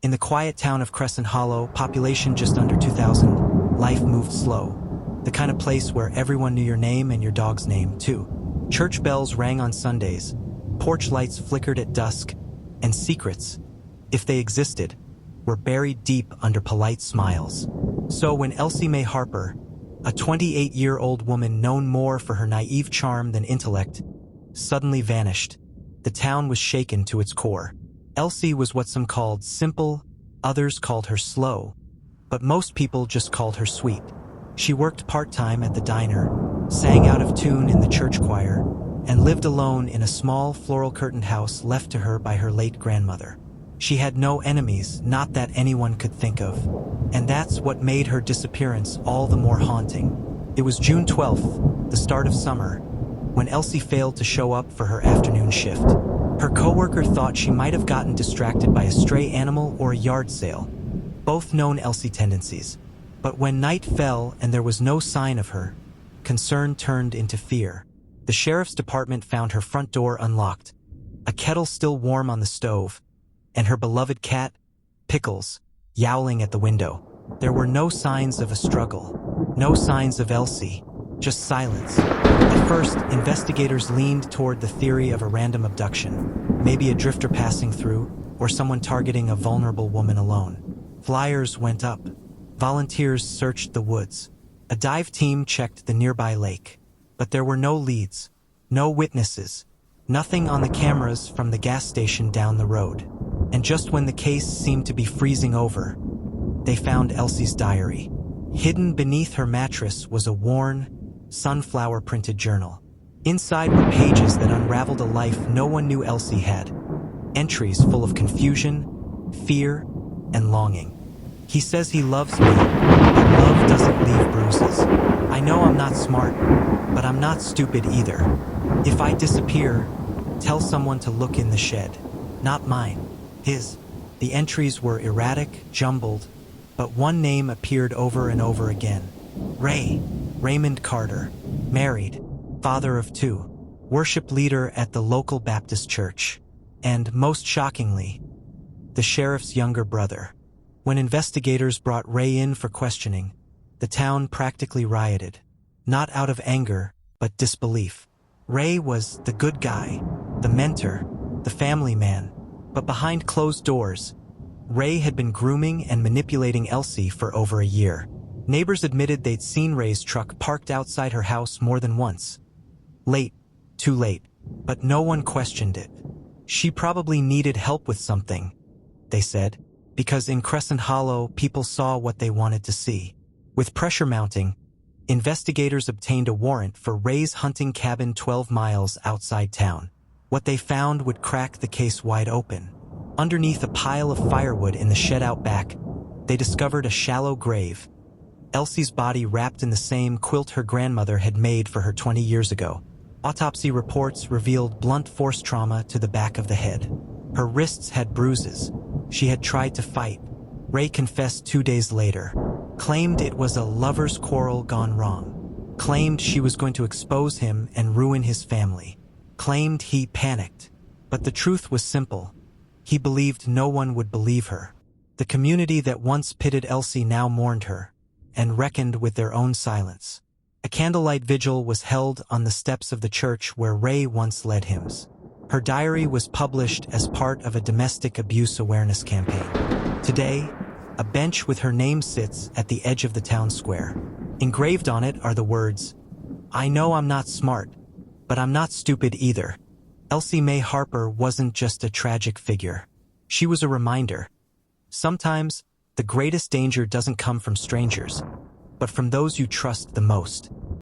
In the quiet town of Crescent Hollow, population just under 2,000, life moved slow. The kind of place where everyone knew your name and your dog's name, too. Church bells rang on Sundays, porch lights flickered at dusk, and secrets, if they existed, were buried deep under polite smiles. So when Elsie May Harper, a 28-year-old woman known more for her naive charm than intellect, suddenly vanished, the town was shaken to its core. Elsie was what some called simple, others called her slow, but most people just called her sweet. She worked part-time at the diner, sang out of tune in the church choir, and lived alone in a small floral-curtained house left to her by her late grandmother. She had no enemies, not that anyone could think of, and that's what made her disappearance all the more haunting. It was June 12th, the start of summer, when Elsie failed to show up for her afternoon shift. Her coworker thought she might have gotten distracted by a stray animal or a yard sale, both known Elsie tendencies. But when night fell and there was no sign of her, concern turned into fear. The sheriff's department found her front door unlocked, a kettle still warm on the stove, and her beloved cat, Pickles, yowling at the window. There were no signs of a struggle, no signs of Elsie, just silence. At first, investigators leaned toward the theory of a random abduction, maybe a drifter passing through, or someone targeting a vulnerable woman alone. Flyers went up. Volunteers searched the woods. A dive team checked the nearby lake. But there were no leads, no witnesses, nothing on the cameras from the gas station down the road. And just when the case seemed to be freezing over, they found Elsie's diary. Hidden beneath her mattress was a worn, sunflower-printed journal. Inside were pages that unraveled a life no one knew Elsie had. Entries full of confusion, fear, and longing. He says he loves me, but love doesn't leave bruises. I know I'm not smart, but I'm not stupid either. If I disappear, tell someone to look in the shed. Not mine, his. The entries were erratic, jumbled, but one name appeared over and over again. Raymond Carter, married, father of 2, worship leader at the local Baptist church, and, most shockingly, the sheriff's younger brother. When investigators brought Ray in for questioning, the town practically rioted, not out of anger, but disbelief. Ray was the good guy, the mentor, the family man, but behind closed doors, Ray had been grooming and manipulating Elsie for over a year. Neighbors admitted they'd seen Ray's truck parked outside her house more than once. Late, too late, but no one questioned it. She probably needed help with something, they said, because in Crescent Hollow, people saw what they wanted to see. With pressure mounting, investigators obtained a warrant for Ray's hunting cabin 12 miles outside town. What they found would crack the case wide open. Underneath a pile of firewood in the shed out back, they discovered a shallow grave, Elsie's body wrapped in the same quilt her grandmother had made for her 20 years ago. Autopsy reports revealed blunt force trauma to the back of the head. Her wrists had bruises. She had tried to fight. Ray confessed 2 days later. Claimed it was a lover's quarrel gone wrong. Claimed she was going to expose him and ruin his family. Claimed he panicked. But the truth was simple. He believed no one would believe her. The community that once pitted Elsie now mourned her, and reckoned with their own silence. A candlelight vigil was held on the steps of the church where Ray once led hymns. Her diary was published as part of a domestic abuse awareness campaign. Today, a bench with her name sits at the edge of the town square. Engraved on it are the words, "I know I'm not smart, but I'm not stupid either." Elsie May Harper wasn't just a tragic figure. She was a reminder. Sometimes, the greatest danger doesn't come from strangers, but from those you trust the most.